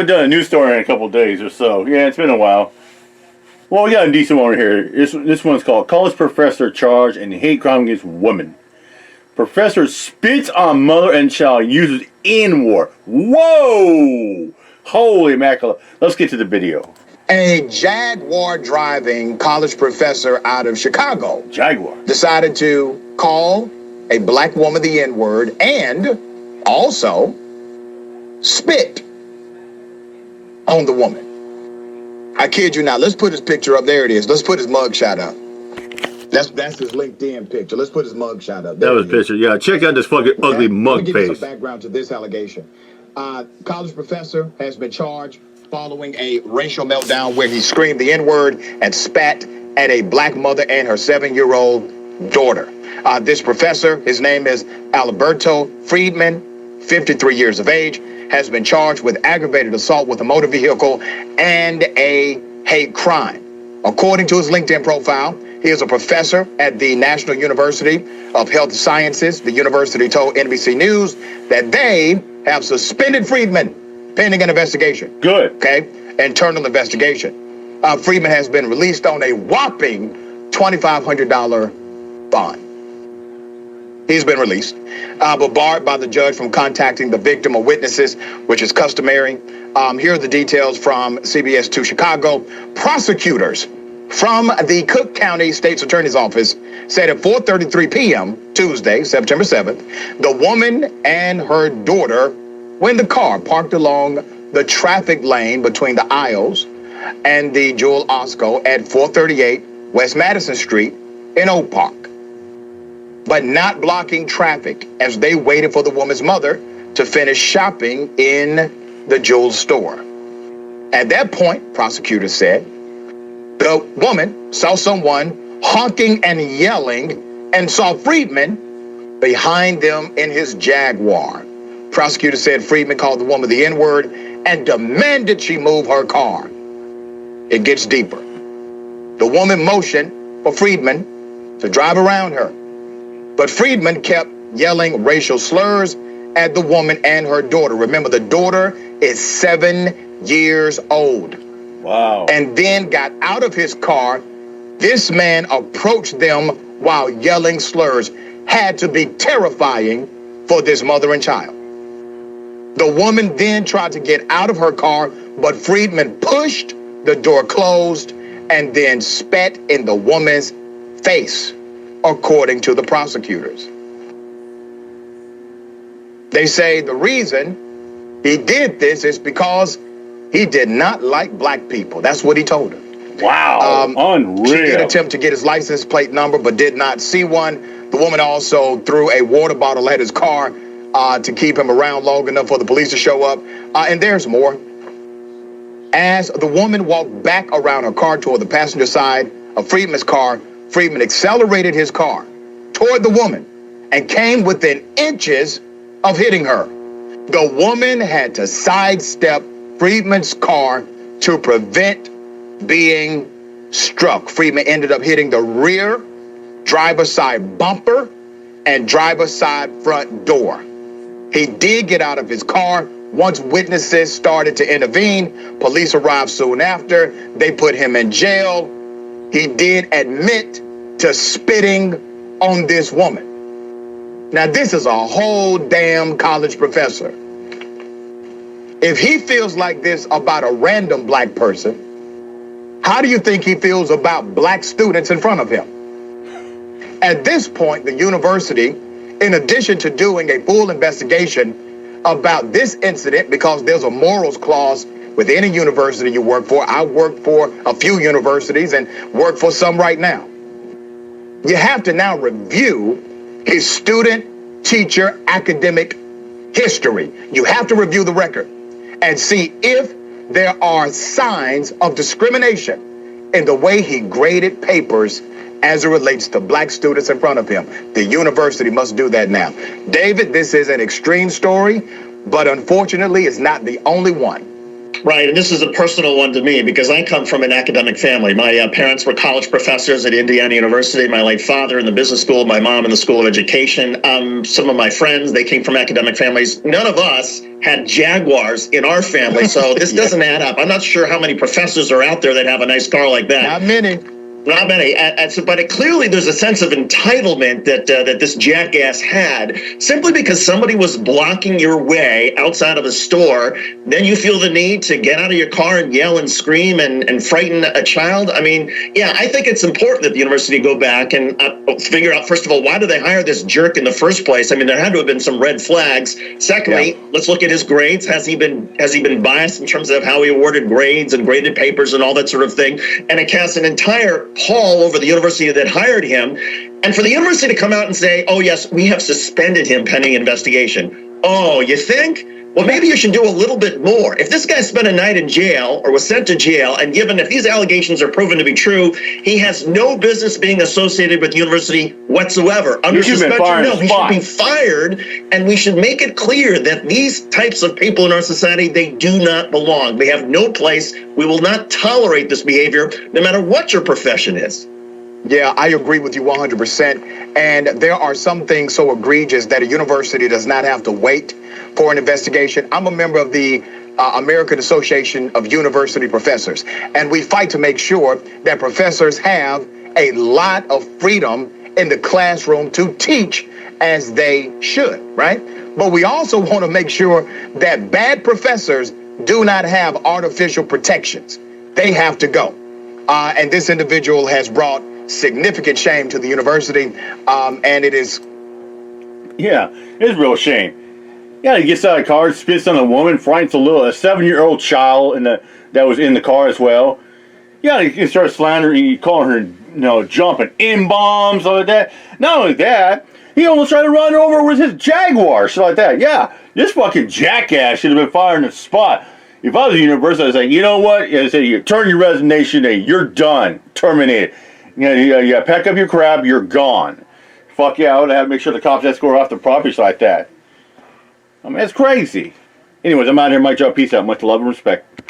haven't done a news story in a couple of days or so. Yeah, it's been a while. Well, we got a decent one here. This one's called College Professor Charged in Hate Crime Against Women. Professor spits on mother and child, uses N-word. Whoa! Holy mackerel. Let's get to the video. A Jaguar driving college professor out of Chicago decided to call a black woman the N-word and also spit on the woman. I kid you not. Let's put his picture up. There it is. Let's put his mugshot up. That's his LinkedIn picture. Let's put his mugshot up. That was his picture. Yeah, check out this fucking ugly mug face. Let me give you some background to this allegation. College professor has been charged following a racial meltdown where he screamed the N-word and spat at a black mother and her 7-year-old daughter. This professor, his name is Alberto Friedman, 53 years of age, has been charged with aggravated assault with a motor vehicle and a hate crime. According to his LinkedIn profile, he is a professor at the National University of Health Sciences. The university told NBC News that they have suspended Friedman pending an investigation. Good. Okay? Internal investigation. Friedman has been released on a whopping $2,500 bond. He's been released, but barred by the judge from contacting the victim or witnesses, which is customary. Here are the details from CBS 2 Chicago. Prosecutors from the Cook County State's Attorney's Office said at 4:33 p.m. Tuesday, September 7th, the woman and her daughter were in the car parked along the traffic lane between the aisles and the Jewel Osco at 438 West Madison Street in Oak Park, but not blocking traffic as they waited for the woman's mother to finish shopping in the Jewel store. At that point, prosecutors said, the woman saw someone honking and yelling and saw Friedman behind them in his Jaguar. Prosecutors said Friedman called the woman the N-word and demanded she move her car. It gets deeper. The woman motioned for Friedman to drive around her, but Friedman kept yelling racial slurs at the woman and her daughter. Remember, the daughter is 7 years old. Wow. And then got out of his car. This man approached them while yelling slurs. Had to be terrifying for this mother and child. The woman then tried to get out of her car, but Friedman pushed, the door closed, and then spat in the woman's face, according to the prosecutors. They say the reason he did this is because he did not like black people. That's what he told her. Wow, unreal. She did attempt to get his license plate number, but did not see one. The woman also threw a water bottle at his car to keep him around long enough for the police to show up. And there's more. As the woman walked back around her car toward the passenger side of Friedman's car, Friedman accelerated his car toward the woman and came within inches of hitting her. The woman had to sidestep Friedman's car to prevent being struck. Friedman ended up hitting the rear driver's side bumper and driver's side front door. He did get out of his car. Once witnesses started to intervene, police arrived soon after. They put him in jail. He did admit to spitting on this woman. Now, this is a whole damn college professor. If he feels like this about a random black person, how do you think he feels about black students in front of him? At this point, the university, in addition to doing a full investigation about this incident, because there's a morals clause with any university you work for. I work for a few universities and work for some right now. You have to now review his student, teacher, academic history. You have to review the record and see if there are signs of discrimination in the way he graded papers as it relates to black students in front of him. The university must do that now. David, this is an extreme story, but unfortunately it's not the only one. Right, and this is a personal one to me because I come from an academic family. My parents were college professors at Indiana University. My late father in the business school, my mom in the School of Education. Some of my friends, they came from academic families. None of us had Jaguars in our family, so this doesn't add up. I'm not sure how many professors are out there that have a nice car like that. Not many. Not many, but clearly there's a sense of entitlement that this jackass had. Simply because somebody was blocking your way outside of a store, then you feel the need to get out of your car and yell and scream and frighten a child. I mean, yeah, I think it's important that the university go back and figure out, first of all, why did they hire this jerk in the first place? I mean, there had to have been some red flags. Secondly, let's look at his grades. Has he been biased in terms of how he awarded grades and graded papers and all that sort of thing? And it casts an entire pall over the university that hired him, and for the university to come out and say, oh yes, we have suspended him pending investigation. Oh, you think? Well, maybe you should do a little bit more. If this guy spent a night in jail or was sent to jail, and given if these allegations are proven to be true, he has no business being associated with the university whatsoever. Under suspension, no, he should be fired, and we should make it clear that these types of people in our society, they do not belong. They have no place. We will not tolerate this behavior, no matter what your profession is. Yeah, I agree with you 100%. And there are some things so egregious that a university does not have to wait for an investigation. I'm a member of the American Association of University Professors, and we fight to make sure that professors have a lot of freedom in the classroom to teach as they should, right? But we also want to make sure that bad professors do not have artificial protections. They have to go. And this individual has brought significant shame to the university, and it is. Yeah, it's a real shame. Yeah, he gets out of the car, spits on a woman, frightens a 7-year-old child that was in the car as well. Yeah, he starts slandering, calling her, jumping M-bombs, like that. Not only that, he almost tried to run her over with his Jaguar, shit like that. Yeah, this fucking jackass should have been fired in the spot. If I was a university, I'd say, you know what? I'd say, you turn your resignation in. You're done. Terminated. You pack up your crap. You're gone. Fuck yeah, I would have to make sure the cops escort off the property like that. I mean, it's crazy. Anyways, I'm out here. Mike Joe. Peace out. Much love and respect.